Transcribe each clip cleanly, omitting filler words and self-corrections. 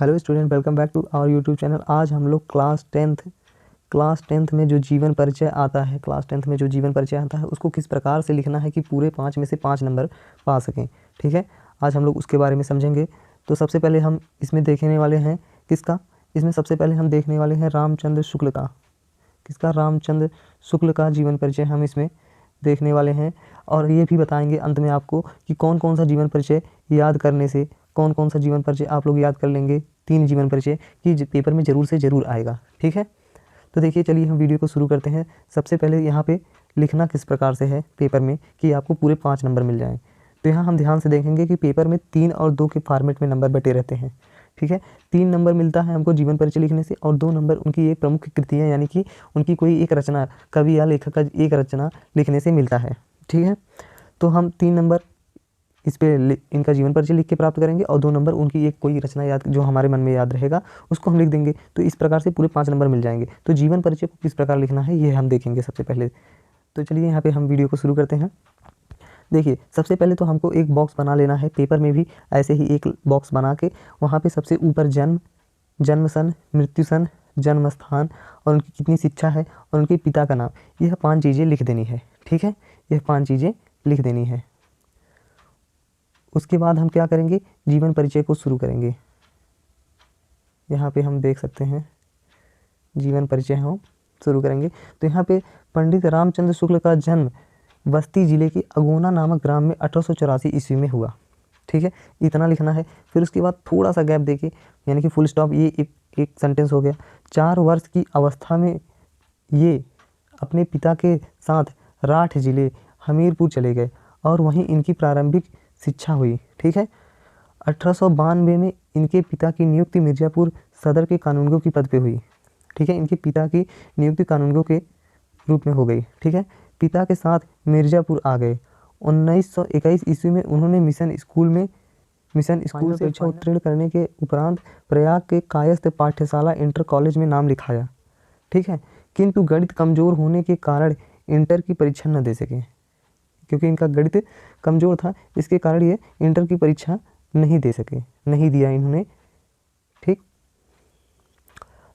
Hello student, welcome back to our YouTube channel. आज हम लोग क्लास टेंथ में जो जीवन परिचय आता है उसको किस प्रकार से लिखना है कि पूरे 5 में से 5 नंबर पा सकें। ठीक है, आज हम लोग उसके बारे में समझेंगे। तो सबसे पहले हम इसमें देखने वाले हैं इसमें सबसे पहले हम देखने वाले हैं रामचंद्र शुक्ल का जीवन परिचय हम इसमें देखने वाले हैं। और ये भी बताएंगे अंत में आपको कि कौन कौन सा जीवन परिचय याद करने से कौन कौन सा जीवन परिचय आप लोग याद कर लेंगे। 3 जीवन परिचय कि पेपर में ज़रूर से ज़रूर आएगा। ठीक है, तो देखिए, चलिए हम वीडियो को शुरू करते हैं। सबसे पहले यहाँ पे लिखना किस प्रकार से है पेपर में कि आपको पूरे 5 नंबर मिल जाएँ। तो यहाँ हम ध्यान से देखेंगे कि पेपर में 3 और 2 के फॉर्मेट में नंबर बटे रहते हैं। ठीक है, 3 नंबर मिलता है हमको जीवन परिचय लिखने से और 2 नंबर उनकी एक प्रमुख कृतियाँ यानी कि उनकी कोई एक रचना, कवि या लेखक का एक रचना लिखने से मिलता है। ठीक है, तो हम 3 नंबर इस पे इनका जीवन परिचय लिख के प्राप्त करेंगे और 2 नंबर उनकी एक कोई रचना याद जो हमारे मन में याद रहेगा उसको हम लिख देंगे। तो इस प्रकार से पूरे 5 नंबर मिल जाएंगे। तो जीवन परिचय को किस प्रकार लिखना है ये हम देखेंगे सबसे पहले। तो चलिए यहाँ पे हम वीडियो को शुरू करते हैं। देखिए, सबसे पहले तो हमको एक बॉक्स बना लेना है। पेपर में भी ऐसे ही एक बॉक्स बना के वहाँ पे सबसे ऊपर जन्म सन, मृत्यु सन, जन्म स्थान और उनकी कितनी शिक्षा है और उनके पिता का नाम, यह 5 चीज़ें लिख देनी है। ठीक है, यह 5 चीज़ें लिख देनी है। उसके बाद हम क्या करेंगे, जीवन परिचय को शुरू करेंगे। यहाँ पे हम देख सकते हैं जीवन परिचय हम शुरू करेंगे। तो यहाँ पे पंडित रामचंद्र शुक्ल का जन्म बस्ती जिले के अगोना नामक ग्राम में 1884 ईस्वी में हुआ। ठीक है, इतना लिखना है। फिर उसके बाद थोड़ा सा गैप देके यानी कि फुल स्टॉप, ये एक सेंटेंस हो गया। 4 वर्ष की अवस्था में ये अपने पिता के साथ राठ जिले हमीरपुर चले गए और वहीं इनकी प्रारंभिक शिक्षा हुई। ठीक है, 1892 में इनके पिता की नियुक्ति मिर्ज़ापुर सदर के कानूनगो की पद पे हुई। ठीक है, इनके पिता की नियुक्ति कानूनगो के रूप में हो गई। ठीक है, पिता के साथ मिर्ज़ापुर आ गए। 1921 ईस्वी में उन्होंने मिशन स्कूल से परीक्षा उत्तीर्ण करने के उपरांत प्रयाग के कायस्थ पाठशाला इंटर कॉलेज में नाम लिखाया। ठीक है, किंतु गणित कमज़ोर होने के कारण इंटर की परीक्षा न दे सके। क्योंकि इनका गणित कमज़ोर था, इसके कारण ये इंटर की परीक्षा नहीं दिया इन्होंने। ठीक,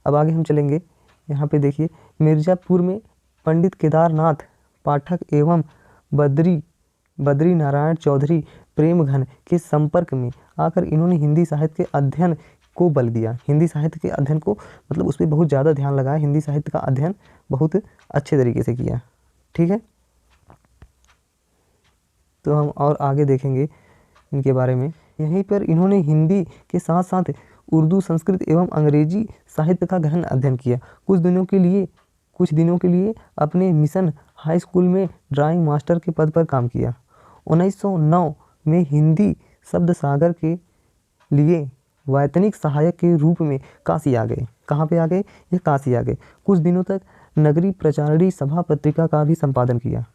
अब आगे हम चलेंगे। यहाँ पे देखिए, मिर्ज़ापुर में पंडित केदारनाथ पाठक एवं बद्री नारायण चौधरी प्रेमघन के संपर्क में आकर इन्होंने हिंदी साहित्य के अध्ययन को बल दिया। हिंदी साहित्य के अध्ययन को मतलब उस पर बहुत ज़्यादा ध्यान लगाया। हिंदी साहित्य का अध्ययन बहुत अच्छे तरीके से किया। ठीक है, तो हम और आगे देखेंगे इनके बारे में। यहीं पर इन्होंने हिंदी के साथ साथ उर्दू, संस्कृत एवं अंग्रेजी साहित्य का गहन अध्ययन किया। कुछ दिनों के लिए अपने मिशन हाई स्कूल में ड्राइंग मास्टर के पद पर काम किया। 1909 में हिंदी शब्द सागर के लिए वैतनिक सहायक के रूप में काशी आ गए। कहाँ पे आ गए? ये काशी आ गए। कुछ दिनों तक नगरी प्रचारणी सभा पत्रिका का भी संपादन किया।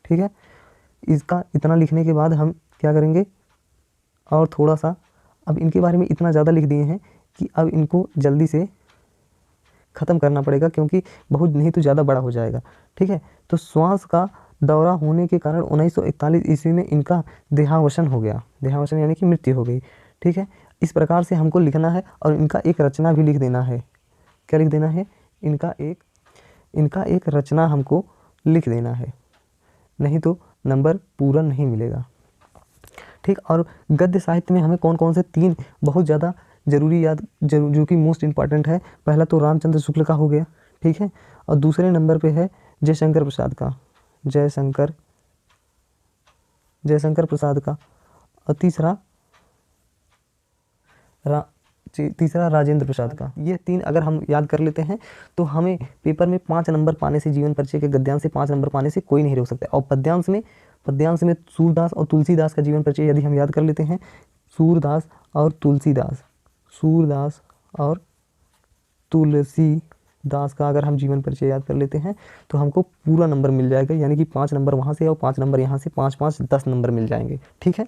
ठीक है, इसका इतना लिखने के बाद हम क्या करेंगे और थोड़ा सा अब इनके बारे में इतना ज़्यादा लिख दिए हैं कि अब इनको जल्दी से ख़त्म करना पड़ेगा क्योंकि बहुत नहीं तो ज़्यादा बड़ा हो जाएगा। ठीक है, तो श्वास का दौरा होने के कारण 1941 ईस्वी में इनका देहावसान हो गया। देहावसान यानी कि मृत्यु हो गई। ठीक है, इस प्रकार से हमको लिखना है और इनका एक रचना भी लिख देना है। क्या लिख देना है? इनका एक रचना हमको लिख देना है, नहीं तो नंबर पूरा नहीं मिलेगा। ठीक, और गद्य साहित्य में हमें कौन कौन से 3 बहुत ज़्यादा जो कि मोस्ट इम्पॉर्टेंट है। पहला तो रामचंद्र शुक्ल का हो गया। ठीक है, और दूसरे नंबर पे है जयशंकर प्रसाद का और तीसरा राजेंद्र प्रसाद का। ये 3 अगर हम याद कर लेते हैं तो हमें पेपर में 5 नंबर पाने से, जीवन परिचय के गद्यांश से 5 नंबर पाने से कोई नहीं रोक सकता। और पद्यांश में सूरदास और तुलसीदास का जीवन परिचय यदि हम याद कर लेते हैं, सूरदास और तुलसीदास का अगर हम जीवन परिचय याद कर लेते हैं तो हमको पूरा नंबर मिल जाएगा। यानी कि 5 नंबर वहाँ से और 5 नंबर यहाँ से 5-5 10 नंबर मिल जाएंगे। ठीक है,